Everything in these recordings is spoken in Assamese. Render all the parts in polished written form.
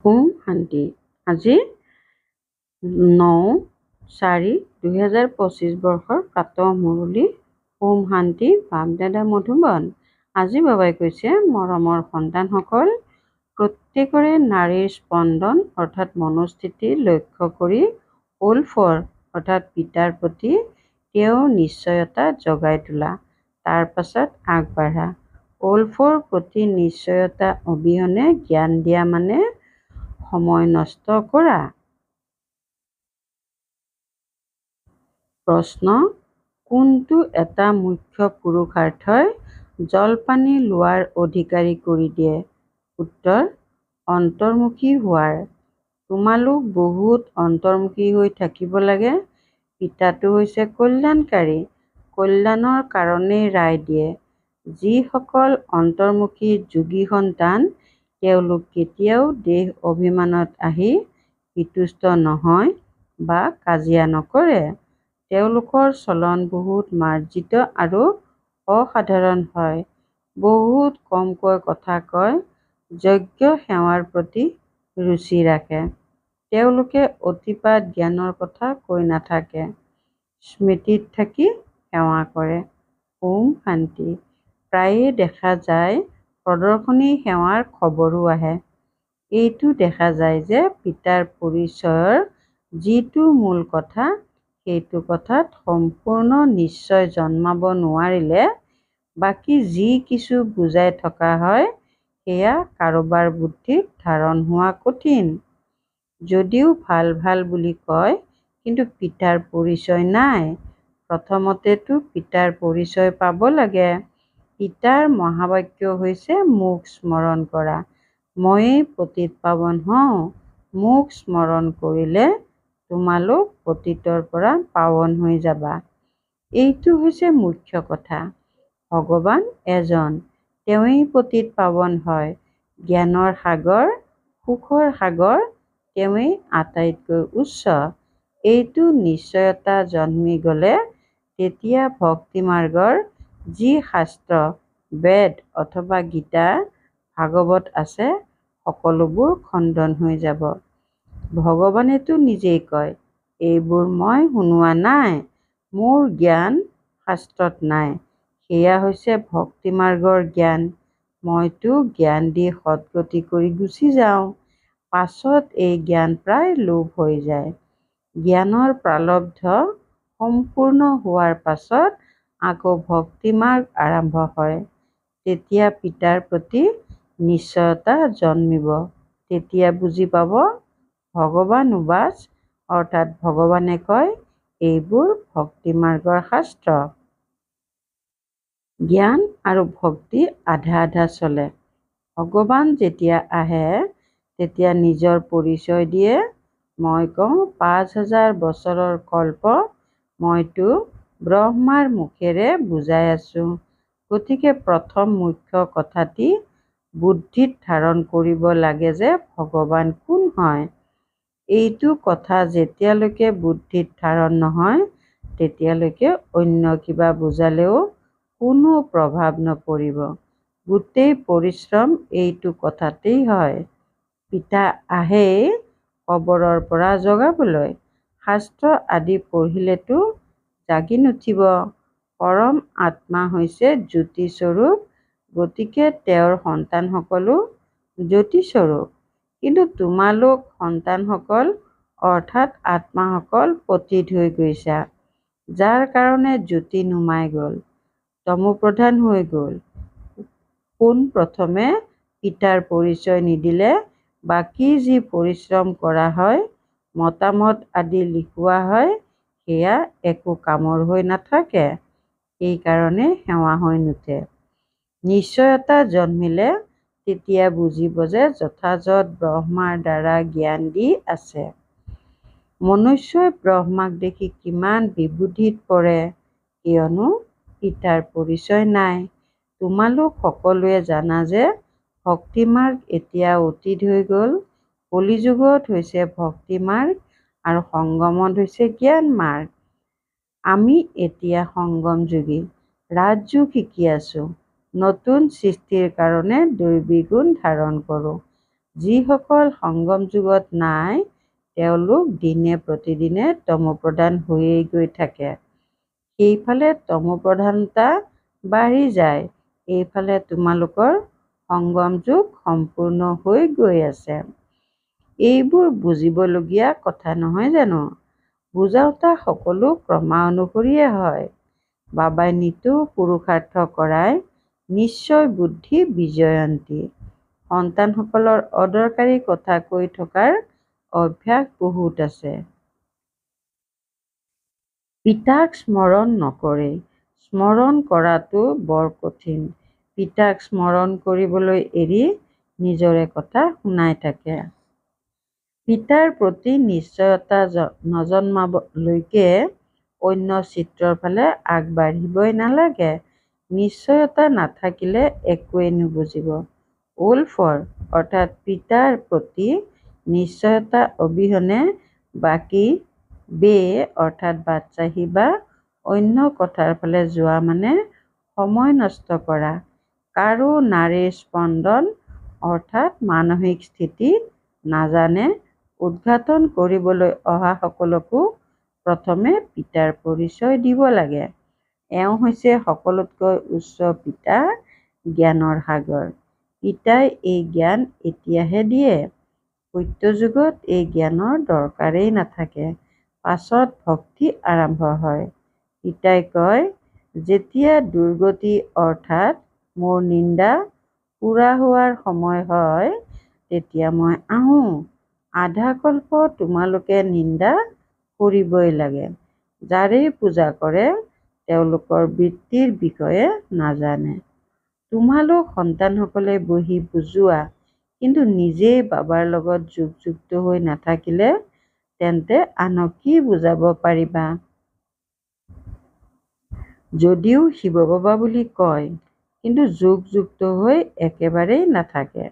ওম শান্তি। আজি ৯/৪/২০২৫ বৰ্ষৰ প্ৰাতঃ মুৰলী। ওম শান্তি। বাপ-দাদা মধুবন। আজি বাবাই কৈছে, মৰমৰ সন্তানসকল, প্ৰত্যেকৰে নাড়ীৰ স্পন্দন অৰ্থাৎ মনোস্থিতি লক্ষ্য কৰি ওলফৰ অৰ্থাৎ পিতাৰ প্ৰতি তেওঁৰ নিশ্চয়তা জগাই তোলা, তাৰ পাছত আগবাঢ়া। ওলফৰ প্ৰতি নিশ্চয়তা অবিহনে জ্ঞান দিয়া মানে সময় নষ্ট কৰা। প্ৰশ্ন: কোনটো এটা মুখ্য পুৰুষাৰ্থই জলপানী লোৱাৰ অধিকাৰী কৰি দিয়ে? উত্তৰ: অন্তৰ্মুখী হোৱাৰ। তোমালোক বহুত অন্তৰ্মুখী হৈ থাকিব লাগে। পিতাটো হৈছে কল্যাণকাৰী, কল্যাণৰ কাৰণেই ৰায় দিয়ে। যিসকল অন্তৰ্মুখী যোগী সন্তান, তেওঁলোক কেতিয়াও দেহ অভিমানত আহি বিতুষ্ট নহয় বা কাজিয়া নকৰে। তেওঁলোকৰ চলন বহুত মাৰ্জিত আৰু অসাধাৰণ হয়। বহুত কমকৈ কথা কয়। যজ্ঞ সেৱাৰ প্ৰতি ৰুচি ৰাখে। তেওঁলোকে অতিপাত জ্ঞানৰ কথা কৈ নাথাকে, স্মৃতিত থাকি সেৱা কৰে। ওম শান্তি। প্ৰায়ে দেখা যায় প্ৰদৰ্শনী সেৱাৰ খবৰো আহে। এইটো দেখা যায় যে পিতাৰ পৰিচয়ৰ যিটো মূল কথা, সেইটো কথাত সম্পূৰ্ণ নিশ্চয় জন্মাব নোৱাৰিলে বাকী যি কিছু বুজাই থকা হয়, সেয়া কাৰোবাৰ বুদ্ধিত ধাৰণ হোৱা কঠিন। যদিও ভাল ভাল বুলি কয়, কিন্তু পিতাৰ পৰিচয় নাই। প্ৰথমতেতো পিতাৰ পৰিচয় পাব লাগে। পিতাৰ মহাবাক্য হৈছে মোক স্মৰণ কৰা। ময়েই পতিত পাৱন হওঁ। মোক স্মৰণ কৰিলে তোমালোক পতিতৰ পৰা পাৱন হৈ যাবা। এইটো হৈছে মুখ্য কথা। ভগৱান এজন, তেওঁৱেই পতিত পাৱন হয়। জ্ঞানৰ সাগৰ, সুখৰ সাগৰ, তেওঁৱেই আটাইতকৈ উচ্চ। এইটো নিশ্চয়তা জন্মি গ'লে তেতিয়া ভক্তি মাৰ্গৰ যি শাস্ত্ৰ, বেদ অথবা গীতা, ভাগৱত আছে, সকলোবোৰ খণ্ডন হৈ যাব। ভগৱানেতো নিজেই কয়, এইবোৰ মই শুনোৱা নাই, মোৰ জ্ঞান শাস্ত্ৰত নাই। সেয়া হৈছে ভক্তি মাৰ্গৰ জ্ঞান। মইতো জ্ঞান দি সৎগতি কৰি গুচি যাওঁ। পাছত এই জ্ঞান প্ৰায় লোপ হৈ যায়। জ্ঞানৰ প্ৰাৰব্ধ সম্পূৰ্ণ হোৱাৰ পাছত আকৌ ভক্তি মাৰ্গ আৰম্ভ হয়। তেতিয়া পিতাৰ প্ৰতি নিশ্চয়তা জন্মিব। তেতিয়া বুজি পাব, ভগৱান উবাচ অৰ্থাৎ ভগৱানে কয়, এইবোৰ ভক্তি মাৰ্গৰ শাস্ত্ৰ। জ্ঞান আৰু ভক্তি আধা আধা চলে। ভগৱান যেতিয়া আহে, তেতিয়া নিজৰ পৰিচয় দিয়ে। মই কওঁ ৫০০০ বছৰৰ কল্প মইতো ব্ৰহ্মাৰ মুখেৰে বুজাই আছো। গতিকে প্ৰথম মুখ্য কথাটি বুদ্ধিত ধাৰণ কৰিব লাগে যে ভগৱান কোন হয়। এইটো কথা যেতিয়ালৈকে বুদ্ধিত ধাৰণ নহয়, তেতিয়ালৈকে অন্য কিবা বুজালেও কোনো প্ৰভাৱ নপৰিব। গোটেই পৰিশ্ৰম এইটো কথাতেই হয়। পিতা আহেই কবৰৰ পৰা জগাবলৈ। শাস্ত্ৰ আদি পঢ়িলেতো জাগি নুঠিব। পৰম আত্মা হৈছে জ্যোতিস্বৰূপ, গতিকে তেওঁৰ সন্তানসকলো জ্যোতিস্বৰূপ। কিন্তু তোমালোক সন্তানসকল অৰ্থাৎ আত্মাসকল পতিত হৈ গৈছা, যাৰ কাৰণে জ্যোতি নুমাই গ'ল, তমোপ্ৰধান হৈ গ'ল। পোন প্ৰথমে পিতাৰ পৰিচয় নিদিলে বাকী যি পৰিশ্ৰম কৰা হয়, মতামত আদি লিখোৱা হয়, সেয়া একো কামৰ হৈ নাথাকে। সেইকাৰণে সেৱা হৈ নুঠে। নিশ্চয়তা জন্মিলে তেতিয়া বুজিব যে যথাযথ ব্ৰহ্মাৰ দ্বাৰা জ্ঞান দি আছে। মনুষ্যই ব্ৰহ্মাক দেখি কিমান বিভূতিত পৰে, কিয়নো পিতাৰ পৰিচয় নাই। তোমালোক সকলোৱে জানা যে ভক্তি মাৰ্গ এতিয়া অতীত হৈ গ'ল। কলিযুগত হৈছে ভক্তি মাৰ্গ আৰু সংগমত হৈছে জ্ঞান মাৰ্গ। আমি এতিয়া সংগম যোগী, ৰাজযোগ শিকি আছো। নতুন সৃষ্টিৰ কাৰণে দৈবী গুণ ধাৰণ কৰোঁ। যিসকল সংগম যুগত নাই তেওঁলোক দিনে প্ৰতিদিনে তমোপ্ৰধান হৈয়ে গৈ থাকে। সেইফালে তমোপ্ৰধানতা বাঢ়ি যায়, এইফালে তোমালোকৰ সংগম যুগ সম্পূৰ্ণ হৈ গৈ আছে। এইবোৰ বুজিবলগীয়া কথা নহয় জানো? বুজাওতা সকলো ক্ৰমানুসৰিয়ে হয়। বাবাই নিতৌ পুৰুষাৰ্থ কৰাই নিশ্চয় বুদ্ধি বিজয়ন্তী। সন্তানসকলৰ অদৰকাৰী কথা কৈ থকাৰ অভ্যাস বহুত আছে। পিতাক স্মৰণ নকৰে। স্মৰণ কৰাটো বৰ কঠিন। পিতাক স্মৰণ কৰিবলৈ এৰি নিজৰে কথা শুনাই থাকে। পিতাৰ প্ৰতি নিশ্চয়তা নজন্মালৈকে অন্য চিত্ৰৰ ফালে আগবাঢ়িবই নালাগে। নিশ্চয়তা নাথাকিলে একোৱেই নুবুজিব। ওলফৰ অৰ্থাৎ পিতাৰ প্ৰতি নিশ্চয়তা অবিহনে বাকী বে অৰ্থাৎ বাদশ্বাহী বা অন্য কথাৰ ফালে যোৱা মানে সময় নষ্ট কৰা। কাৰো নাড়ীৰ স্পন্দন অৰ্থাৎ মানসিক স্থিতি নাজানে উদ্ঘাটন কৰিবলৈ অহা সকলকো প্ৰথমে পিতাৰ পৰিচয় দিব লাগে। এওঁ হৈছে সকলোতকৈ উচ্চ পিতা, জ্ঞানৰ সাগৰ। পিতাই এই জ্ঞান এতিয়াহে দিয়ে। সত্যযুগত এই জ্ঞানৰ দৰকাৰেই নাথাকে। পাছত ভক্তি আৰম্ভ হয়। পিতাই কয়, যেতিয়া দুৰ্গতি অৰ্থাৎ মোৰ নিন্দা পূৰা হোৱাৰ সময় হয় তেতিয়া মই আহোঁ। আধা কল্প তোমালোকে নিন্দা কৰিবই লাগে। যাৰেই পূজা কৰে তেওঁলোকৰ বৃত্তিৰ বিষয়ে নাজানে। তোমালোক সন্তানসকলে বহি বুজোৱা, কিন্তু নিজেই বাবাৰ লগত যোগযুক্ত হৈ নাথাকিলে তেন্তে আনক কি বুজাব পাৰিবা? যদিও শিৱ বাবা বুলি কয়, কিন্তু যোগযুক্ত হৈ একেবাৰেই নাথাকে।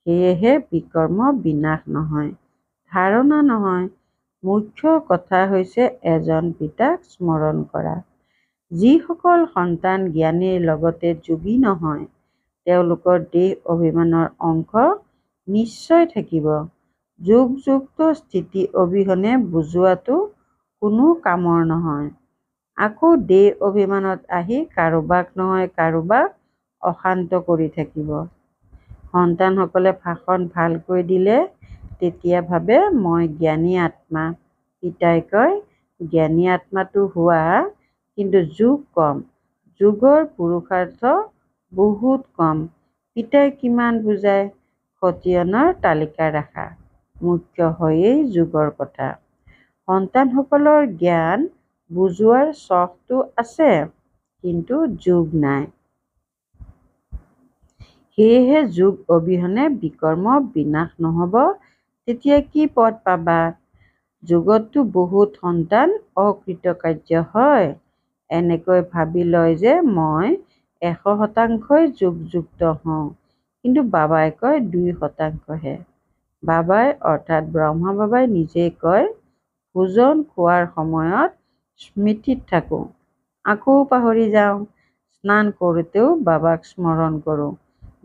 সেয়েহে বিকৰ্ম বিনাশ নহয়, ধাৰণা নহয়। মুখ্য কথা হৈছে এজন পিতাক স্মৰণ কৰা। যিসকল সন্তান জ্ঞানীৰ লগতে যোগী নহয়, তেওঁলোকৰ দেহ অভিমানৰ অংশ নিশ্চয় থাকিব। যোগযুক্ত স্থিতি অবিহনে বুজোৱাটো কোনো কামৰ নহয়। আকৌ দেহ অভিমানত আহি কাৰোবাক নহয় কাৰোবাক অশান্ত কৰি থাকিব। সন্তানসকলে ভাষণ ভালকৈ দিলে তেতিয়া ভাবে মই জ্ঞানী আত্মা। পিতাই কয়, জ্ঞানী আত্মাটো হোৱা, কিন্তু যোগ কম। যোগৰ পুৰুষাৰ্থ বহুত কম। পিতাই কিমান বুজায়? খতিয়ানৰ তালিকা ৰাখা। মুখ্য হয়েই যোগৰ কথা। সন্তানসকলৰ জ্ঞান বুজোৱাৰ চখটো আছে, কিন্তু যোগ নাই। সেয়েহে যোগ অবিহনে বিকৰ্ম বিনাশ নহ'ব। তেতিয়া কি পদ পাবা? যোগততো বহুত সন্তান অকৃতকাৰ্য হয়। এনেকৈ ভাবি লয় যে মই 100% যোগযুক্ত হওঁ, কিন্তু বাবাই কয় 2%হে। বাবাই অৰ্থাৎ ব্ৰহ্মা বাবাই নিজেই কয়, ভোজন খোৱাৰ সময়ত স্মৃতিত থাকোঁ, আকৌ পাহৰি যাওঁ। স্নান কৰোঁতেও বাবাক স্মৰণ কৰোঁ।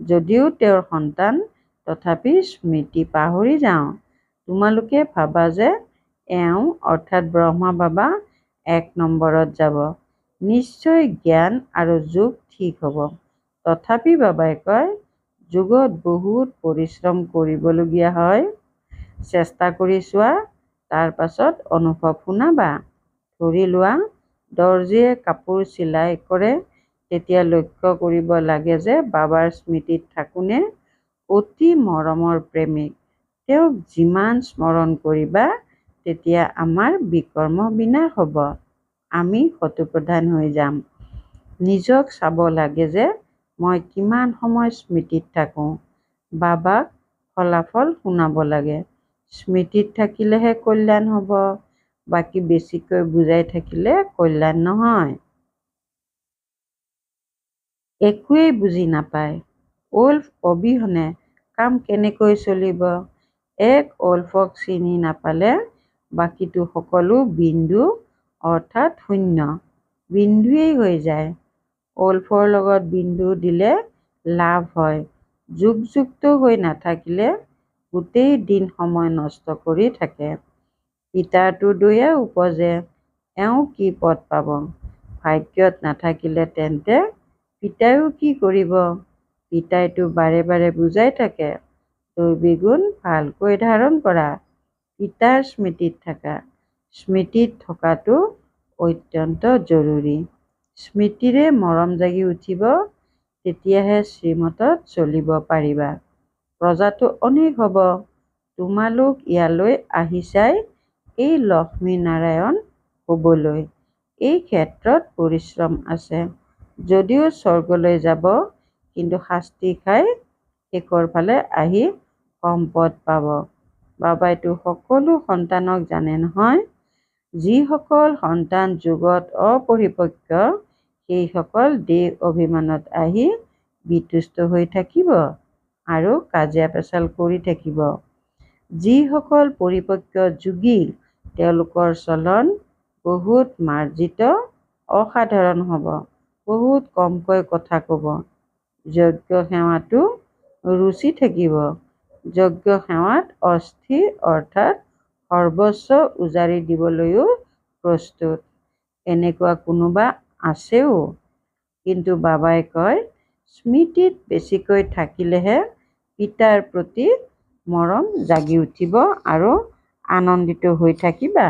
যদিও তেওঁৰ সন্তান, তথাপি স্মৃতি পাহৰি যাওঁ। তোমালোকে ভাবা যে এওঁ অৰ্থাৎ ব্ৰহ্মা বাবা 1 নম্বৰত যাব। নিশ্চয় জ্ঞান আৰু যোগ ঠিক হ'ব। তথাপি বাবাই কয়, যোগত বহুত পৰিশ্ৰম কৰিবলগীয়া হয়। চেষ্টা কৰি চোৱা, তাৰ পাছত অনুভৱ শুনাবা। ধৰি লোৱা দৰ্জীয়ে কাপোৰ চিলাই কৰে, তেতিয়া লক্ষ্য কৰিব লাগে যে বাবাৰ স্মৃতিত থাকোঁনে অতি মৰমৰ প্ৰেমিক। তেওঁক যিমান স্মৰণ কৰিবা তেতিয়া আমাৰ বিকৰ্ম বিনাশ হ'ব। আমি শতপ্ৰধান হৈ যাম। নিজক চাব লাগে যে মই কিমান সময় স্মৃতিত থাকোঁ। বাবাক ফলাফল শুনাব লাগে। স্মৃতিত থাকিলেহে কল্যাণ হ'ব, বাকী বেছিকৈ বুজাই থাকিলে কল্যাণ নহয়। একোৱেই বুজি নাপায়। ওলফ অবিহনে কাম কেনেকৈ চলিব? এক ওলফক চিনি নাপালে বাকীটো সকলো বিন্দু অৰ্থাৎ শূন্য। বিন্দুৱেই হৈ যায়। ওলফৰ লগত বিন্দু দিলে লাভ হয়। যোগযুক্ত হৈ নাথাকিলে গোটেই দিন সময় নষ্ট কৰি থাকে। পিতাৰটো দৈয়ে উপজে, এওঁ কি পদ পাব। ভাগ্যত নাথাকিলে তেন্তে পিতাইও কি কৰিব। পিতাইটো বাৰে বাৰে বুজাই থাকে, দৈবিগুণ ভালকৈ ধাৰণ কৰা, পিতাৰ স্মৃতিত থাকা। স্মৃতিত থকাটো অত্যন্ত জৰুৰী। স্মৃতিৰে মৰম জাগি উঠিব, তেতিয়াহে শ্ৰীমতত চলিব পাৰিবা। প্ৰজাটো অনেক হ'ব। তোমালোক ইয়ালৈ আহিছাই এই লক্ষ্মীনাৰায়ণ হ'বলৈ। এই ক্ষেত্ৰত পৰিশ্ৰম আছে। যদিও স্বৰ্গলৈ যাব, কিন্তু শাস্তি খাই শেষৰ ফালে আহি সম্পদ পাব। বাবাইতো সকলো সন্তানক জানে নহয়। যিসকল সন্তান যুগত অপৰিপক্ক, সেইসকল দেহ অভিমানত আহি বিতুষ্ট হৈ থাকিব আৰু কাজিয়া পেচাল কৰি থাকিব। যিসকল পৰিপক্ক যোগী, তেওঁলোকৰ চলন বহুত মাৰ্জিত, অসাধাৰণ হ'ব। বহুত কমকৈ কথা ক'ব। যজ্ঞ সেৱাতো ৰুচি থাকিব। যজ্ঞ সেৱাত অস্থিৰ অৰ্থাৎ সৰ্বস্ব উজাৰি দিবলৈও প্ৰস্তুত। এনেকুৱা কোনোবা আছেও। কিন্তু বাবাই কয়, স্মৃতিত বেছিকৈ থাকিলেহে পিতাৰ প্ৰতি মৰম জাগি উঠিব আৰু আনন্দিত হৈ থাকিবা।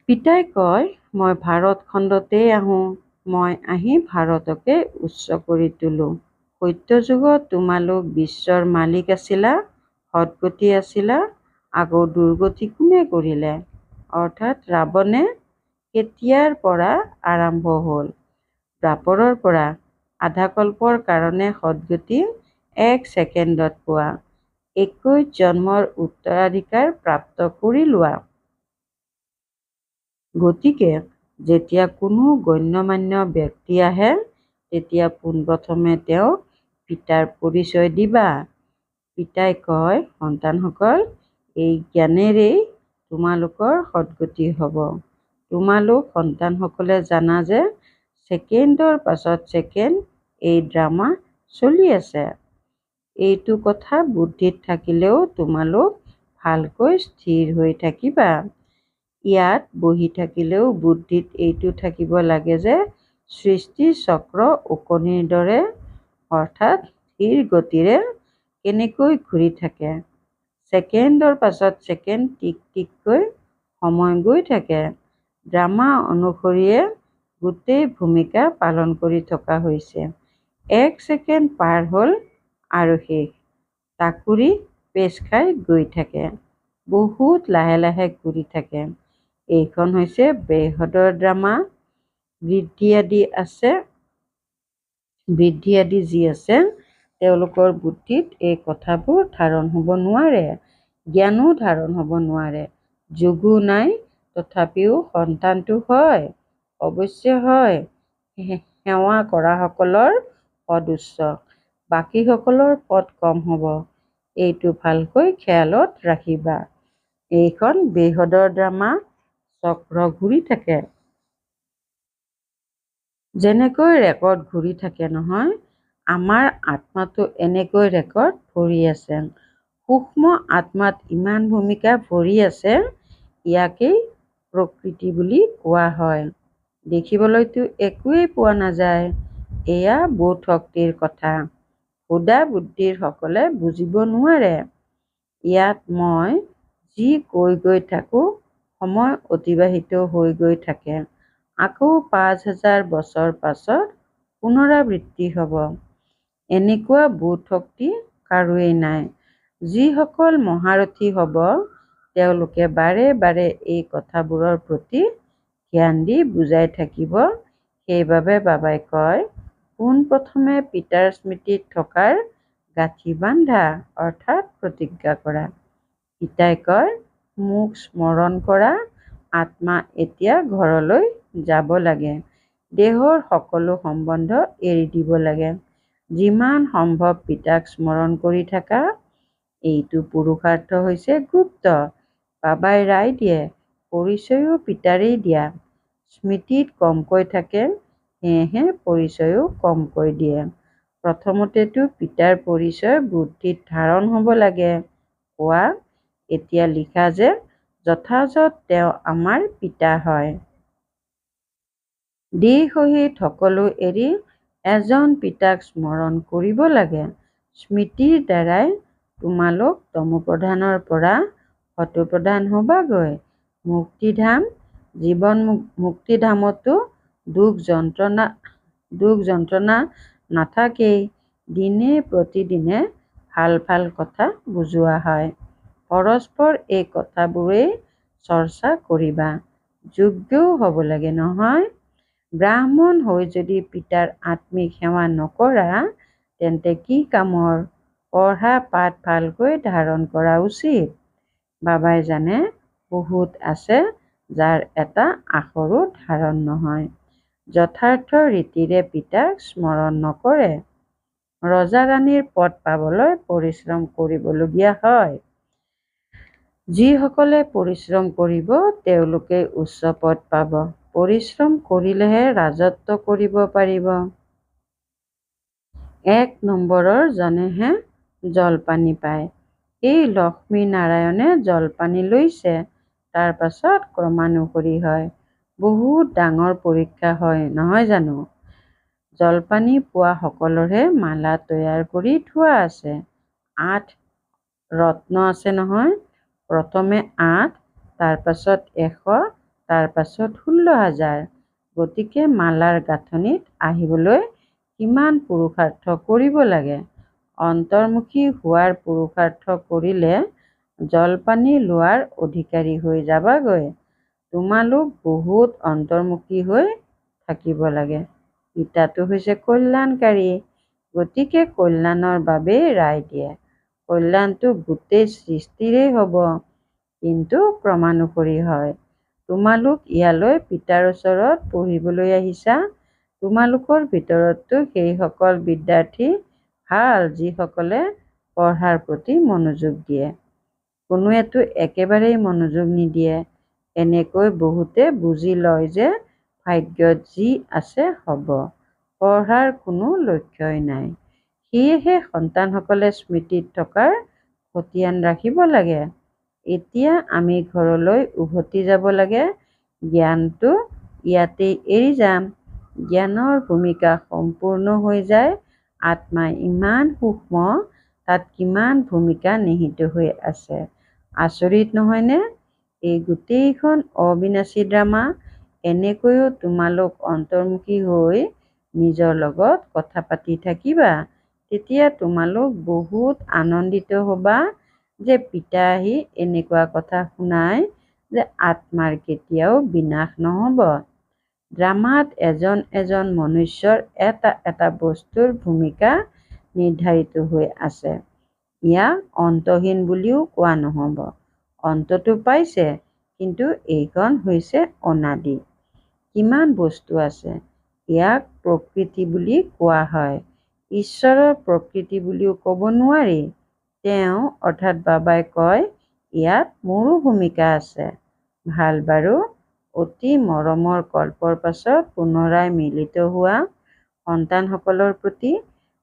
পিতাই কয়, মই ভাৰতখণ্ডতেই আহোঁ। মই আহি ভাৰতকে উচ্চ কৰি তোলোঁ। সত্য যুগত তোমালোক বিশ্বৰ মালিক আছিলা, সৎগতি আছিলা, আকৌ দুৰ্গতি কোনে কৰিলে? অৰ্থাৎ ৰাৱণে। কেতিয়াৰ পৰা আৰম্ভ হ'ল? দ্বাপৰৰ পৰা। আধাকল্পৰ কাৰণে সদ্গতি 1 ছেকেণ্ডত পোৱা। 21 জন্মৰ উত্তৰাধিকাৰ প্ৰাপ্ত কৰি লোৱা। গতিকে যেতিয়া কোনো গণ্যমান্য ব্যক্তি আহে, তেতিয়া পোনপ্ৰথমে তেওঁক পিতাৰ পৰিচয় দিবা। পিতাই কয়, সন্তানসকল, এই জ্ঞানেৰেই তোমালোকৰ সদ্গতি হ'ব। তোমালোক সন্তানসকলে জানা যে ছেকেণ্ডৰ পাছত ছেকেণ্ড এই ড্ৰামা চলি আছে। এইটো কথা বুদ্ধিত থাকিলেও তোমালোক ভালকৈ স্থিৰ হৈ থাকিবা। ইয়াত বহি থাকিলেও বুদ্ধিত এইটো থাকিব লাগে যে সৃষ্টি চক্ৰ ওকণিৰ দৰে, অৰ্থাৎ স্থিৰ গতিৰে কেনেকৈ ঘূৰি থাকে। ছেকেণ্ডৰ পাছত ছেকেণ্ড টিক টিককৈ সময় গৈ থাকে। ড্ৰামা অনুসৰিয়ে গোটেই ভূমিকা পালন কৰি থকা হৈছে। 1 ছেকেণ্ড পাৰ হ'ল আৰু শেষ। টাকুৰি পেচ খাই গৈ থাকে। বহুত লাহে লাহে ঘূৰি থাকে। এইখন হৈছে বৃহদৰ ড্ৰামা। বৃদ্ধি আদি যি আছে, তেওঁলোকৰ বুদ্ধিত এই কথাবোৰ ধাৰণ হ'ব নোৱাৰে। জ্ঞানো ধাৰণ হ'ব নোৱাৰে। যোগো নাই, তথাপিও সন্তানটো হয়। অৱশ্যে হয়, সেৱা কৰাসকলৰ পদ উচ্চ, বাকীসকলৰ পদ কম হ'ব। এইটো ভালকৈ খেয়ালত ৰাখিবা। এইখন বৃহদৰ ড্ৰামা। চক্ৰ ঘূৰি থাকে। যেনেকৈ ৰেকৰ্ড ঘূৰি থাকে নহয়, আমাৰ আত্মাটো এনেকৈ ৰেকৰ্ড ভৰি আছে। সূক্ষ্ম আত্মাত ইমান ভূমিকা ভৰি আছে, ইয়াকেই প্ৰকৃতি বুলি কোৱা হয়। দেখিবলৈতো একোৱেই পোৱা নাযায়। এয়া বোধ শক্তিৰ কথা। ভোদা বুদ্ধিৰ সকলে বুজিব নোৱাৰে। ইয়াত মই যি কৈ গৈ থাকোঁ, সময় অতিবাহিত হৈ গৈ থাকে। আকৌ 5000 বছৰ পাছত পুনৰাবৃত্তি হ'ব। এনেকুৱা বোধ শক্তি কাৰোৱেই নাই। যিসকল মহাৰথী হ'ব, তেওঁলোকে বাৰে বাৰে এই কথাবোৰৰ প্ৰতি ধ্যান দি বুজাই থাকিব। সেইবাবে বাবাই কয়, পোনপ্ৰথমে পিতাৰ স্মৃতিত থকাৰ গাঁঠি বান্ধা, অৰ্থাৎ প্ৰতিজ্ঞা কৰা। পিতাই কয়, মোক স্মৰণ কৰা। আত্মা এতিয়া ঘৰলৈ যাব লাগে। দেহৰ সকলো সম্বন্ধ এৰি দিব লাগে। যিমান সম্ভৱ পিতাক স্মৰণ কৰি থাকা। এইটো পুৰুষাৰ্থ হৈছে গুপ্ত। বাবাই ৰায় দিয়ে, পৰিচয়ো পিতাৰেই দিয়া। স্মৃতিত কমকৈ থাকে, সেয়েহে পৰিচয়ো কমকৈ দিয়ে। প্ৰথমতেতো পিতাৰ পৰিচয় বুদ্ধিত ধাৰণ হ'ব লাগে। কোৱা এতিয়া লিখা যে যথাযথ তেওঁ আমাৰ পিতা হয়। দেহ সহিত সকলো এৰি এজন পিতাক স্মৰণ কৰিব লাগে। স্মৃতিৰ দ্বাৰাই তোমালোক তমোপ্ৰধানৰ পৰা সতোপ্ৰধান হবাগৈ। মুক্তিধাম জীৱন মুক্তিধামতো দুখ যন্ত্ৰণা নাথাকেই। দিনে প্ৰতিদিনে ভাল ভাল কথা বুজোৱা হয়। পৰস্পৰ এই কথাবোৰেই চৰ্চা কৰিবা। যোগ্যও হ'ব লাগে নহয়। ব্ৰাহ্মণ হৈ যদি পিতাৰ আত্মিক সেৱা নকৰা তেন্তে কি কামৰ? পঢ়া পাঠ ভালকৈ ধাৰণ কৰা উচিত। বাবাই জানে বহুত আছে যাৰ এটা আখৰো ধাৰণ নহয়। যথাৰ্থ ৰীতিৰে পিতাক স্মৰণ নকৰে। ৰজা ৰাণীৰ পদ পাবলৈ পৰিশ্ৰম কৰিবলগীয়া হয়। যিসকলে পৰিশ্ৰম কৰিব তেওঁলোকে উচ্চ পদ পাব। পৰিশ্ৰম কৰিলেহে ৰাজত্ব কৰিব পাৰিব। ১ নম্বৰৰ জনেহে জলপানী পায়। এই লক্ষ্মীনাৰায়ণে জলপানী লৈছে। তাৰ পাছত ক্ৰমানুসৰি হয়। বহুত ডাঙৰ পৰীক্ষা হয় নহয় জানো? জলপানী পোৱা সকলৰে মালা তৈয়াৰ কৰি থোৱা আছে। ৮ ৰত্ন আছে নহয়। প্ৰথমে ৮, তাৰ পাছত ১০০, তাৰ পাছত ১৬,০০০। গতিকে মালাৰ গাঁথনিত আহিবলৈ কিমান পুৰুষাৰ্থ কৰিব লাগে। অন্তৰ্মুখী হোৱাৰ পুৰুষাৰ্থ কৰিলে জলপানী লোৱাৰ অধিকাৰী হৈ যাবাগৈ। তোমালোক বহুত অন্তৰ্মুখী হৈ থাকিব লাগে। পিতাটো হৈছে কল্যাণকাৰী। গতিকে কল্যাণৰ বাবেই ৰায় দিয়ে। কল্যাণটো গোটেই সৃষ্টিৰেই হ'ব, কিন্তু ক্ৰমানুসৰি হয়। তোমালোক ইয়ালৈ পিতাৰ ওচৰত পঢ়িবলৈ আহিছা। তোমালোকৰ ভিতৰতো সেইসকল বিদ্যাৰ্থী ভাল যিসকলে পঢ়াৰ প্ৰতি মনোযোগ দিয়ে। কোনোৱেতো একেবাৰেই মনোযোগ নিদিয়ে। এনেকৈ বহুতে বুজি লয় যে ভাগ্যত যি আছে হ'ব। পঢ়াৰ কোনো লক্ষ্যই নাই। সেয়েহে সন্তানসকলে স্মৃতিত থকাৰ খতিয়ান ৰাখিব লাগে। এতিয়া আমি ঘৰলৈ উভতি যাব লাগে। জ্ঞানটো ইয়াতেই এৰি যাম। জ্ঞানৰ ভূমিকা সম্পূৰ্ণ হৈ যায়। আত্মা ইমান সূক্ষ্ম, তাত কিমান ভূমিকা নিহিত হৈ আছে। আচৰিত নহয়নে? এই গোটেইখন অবিনাশী ড্ৰামা। এনেকৈও তোমালোক অন্তৰ্মুখী হৈ নিজৰ লগত কথা পাতি থাকিবা। তেতিয়া তোমালোক বহুত আনন্দিত হ'বা যে পিতা আহি এনেকুৱা কথা শুনায় যে আত্মাৰ কেতিয়াও বিনাশ নহ'ব। ড্ৰামাত এজন এজন মনুষ্যৰ এটা এটা বস্তুৰ ভূমিকা নিৰ্ধাৰিত হৈ আছে। ইয়াক অন্তহীন বুলিও কোৱা নহ'ব। অন্তটো পাইছে, কিন্তু এইখন হৈছে অনাদি। কিমান বস্তু আছে। ইয়াক প্ৰকৃতি বুলি কোৱা হয়। ঈশ্বৰৰ প্ৰকৃতি বুলিও ক'ব নোৱাৰি। তেওঁ অৰ্থাৎ বাবাই কয় ইয়াত মোৰো ভূমিকা আছে। ভাল বাৰু। অতি মৰমৰ কল্পৰ পাছত পুনৰাই মিলিত হোৱা সন্তানসকলৰ প্ৰতি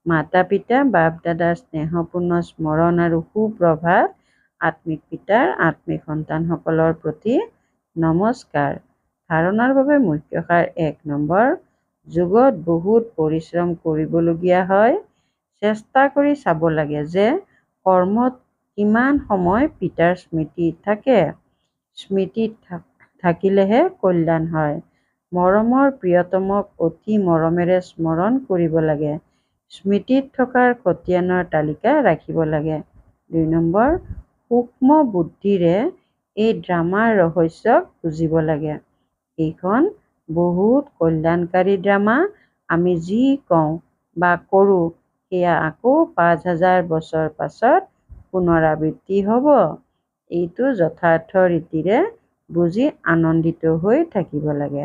মাতা পিতা বাপ দাদাৰ স্নেহপূৰ্ণ স্মৰণ আৰু সুপ্ৰভাত। আত্মিক পিতাৰ আত্মিক সন্তানসকলৰ প্ৰতি নমস্কাৰ। ধাৰণাৰ বাবে মুখ্য সাৰ ১ নম্বৰ। যুগত বহুত পৰিশ্ৰম কৰিবলগীয়া হয়। চেষ্টা কৰি চাব লাগে যে কৰ্মত কিমান সময় পিতাৰ স্মৃতি থাকে। স্মৃতিত থাকিলেহে কল্যাণ হয়। মৰমৰ প্ৰিয়তমক অতি মৰমেৰে স্মৰণ কৰিব লাগে। স্মৃতিত থকাৰ খতিয়ানৰ তালিকা ৰাখিব লাগে। ২ নম্বৰ। সূক্ষ্ম বুদ্ধিৰে এই ড্ৰামাৰ ৰহস্যক বুজিব লাগে। এইখন বহুত কল্যাণকাৰী ড্ৰামা। আমি যি কওঁ বা কৰোঁ সেয়া আকৌ ৫,০০০ বছৰ পাছত পুনৰাবৃত্তি হ'ব। এইটো যথাৰ্থ ৰীতিৰে বুজি আনন্দিত হৈ থাকিব লাগে।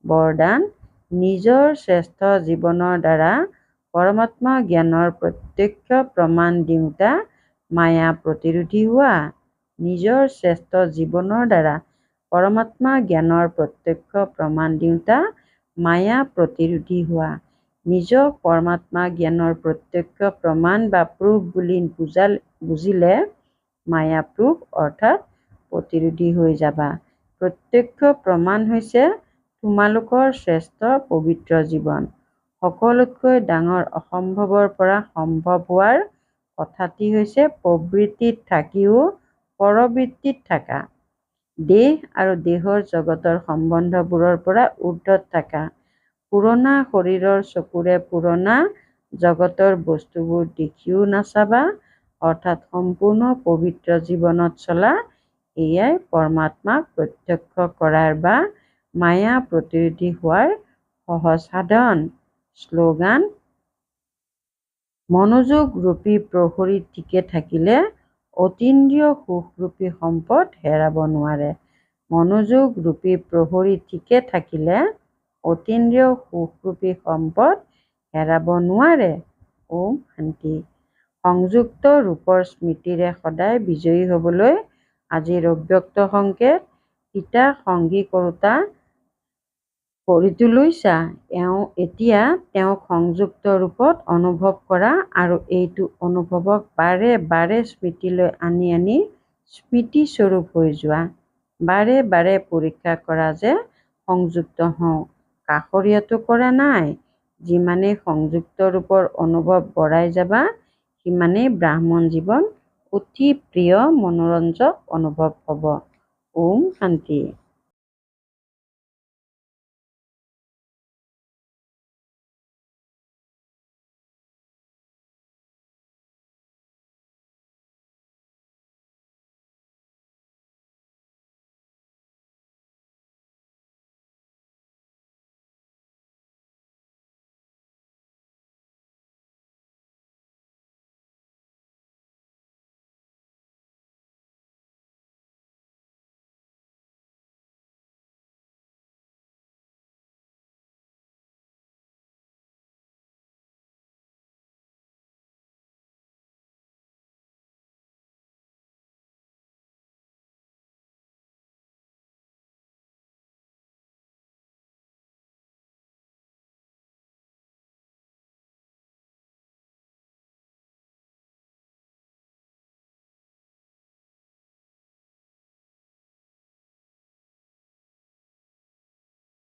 বৰদান: নিজৰ শ্ৰেষ্ঠ জীৱনৰ দ্বাৰা পৰমাত্মা জ্ঞানৰ প্ৰত্যক্ষ প্ৰমাণ দিওঁতা মায়া প্ৰতিৰোধী হোৱা। নিজৰ শ্ৰেষ্ঠ জীৱনৰ দ্বাৰা পৰমাত্মা জ্ঞানৰ প্ৰত্যক্ষ প্ৰমাণ দিওঁতা মায়া প্ৰতিৰোধী হোৱা। নিজক পৰমাত্মা জ্ঞানৰ প্ৰত্যক্ষ প্ৰমাণ বা প্ৰুফ বুলি বুজিলে মায়া প্ৰুফ অৰ্থাৎ প্ৰতিৰোধী হৈ যাবা। প্ৰত্যক্ষ প্ৰমাণ হৈছে তোমালোকৰ শ্ৰেষ্ঠ পবিত্ৰ জীৱন। সকলোতকৈ ডাঙৰ অসম্ভৱৰ পৰা সম্ভৱ হোৱাৰ কথাটি হৈছে প্ৰবৃত্তিত থাকিও পৰবৃত্তিত থকা। দেহ আৰু দেহৰ জগতৰ সম্বন্ধবোৰৰ পৰা ঊৰ্ধত থকা। পুৰণা শৰীৰৰ চকুৰে পুৰণা জগতৰ বস্তুবোৰ দেখিও নাচাবা, অৰ্থাৎ সম্পূৰ্ণ পবিত্ৰ জীৱনত চলা, এয়াই পৰমাত্মাক প্ৰত্যক্ষ কৰাৰ বা মায়া প্ৰতিৰোধী হোৱাৰ সহজ সাধন। শ্লোগান: মনোযোগ ৰূপী প্ৰহৰী ঠিকে থাকিলে অতীন্দ্ৰিয় সুখৰূপী সম্পদ হেৰাব নোৱাৰে। মনোযোগ ৰূপী প্ৰহৰী ঠিকে থাকিলে অতীন্দ্ৰিয় সুখৰূপী সম্পদ হেৰাব নোৱাৰে। ওম শান্তি। সংযুক্ত ৰূপৰ স্মৃতিৰে সদায় বিজয়ী হ'বলৈ আজিৰ অব্যক্ত সংকেত সীতা সংগী কৰোঁতা কৰিটো লৈছা। এতিয়া তেওঁক সংযুক্ত ৰূপত অনুভৱ কৰা আৰু এইটো অনুভৱক বাৰে বাৰে স্মৃতিলৈ আনি আনি স্মৃতিস্বৰূপ হৈ যোৱা। বাৰে বাৰে পৰীক্ষা কৰা যে সংযুক্ত হওঁ। কাষৰীয়াটো কৰা নাই। যিমানেই সংযুক্ত ৰূপৰ অনুভৱ বঢ়াই যাবা, সিমানেই ব্ৰাহ্মণ জীৱন অতি প্ৰিয় মনোৰঞ্জক অনুভৱ হ'ব। ওম শান্তি।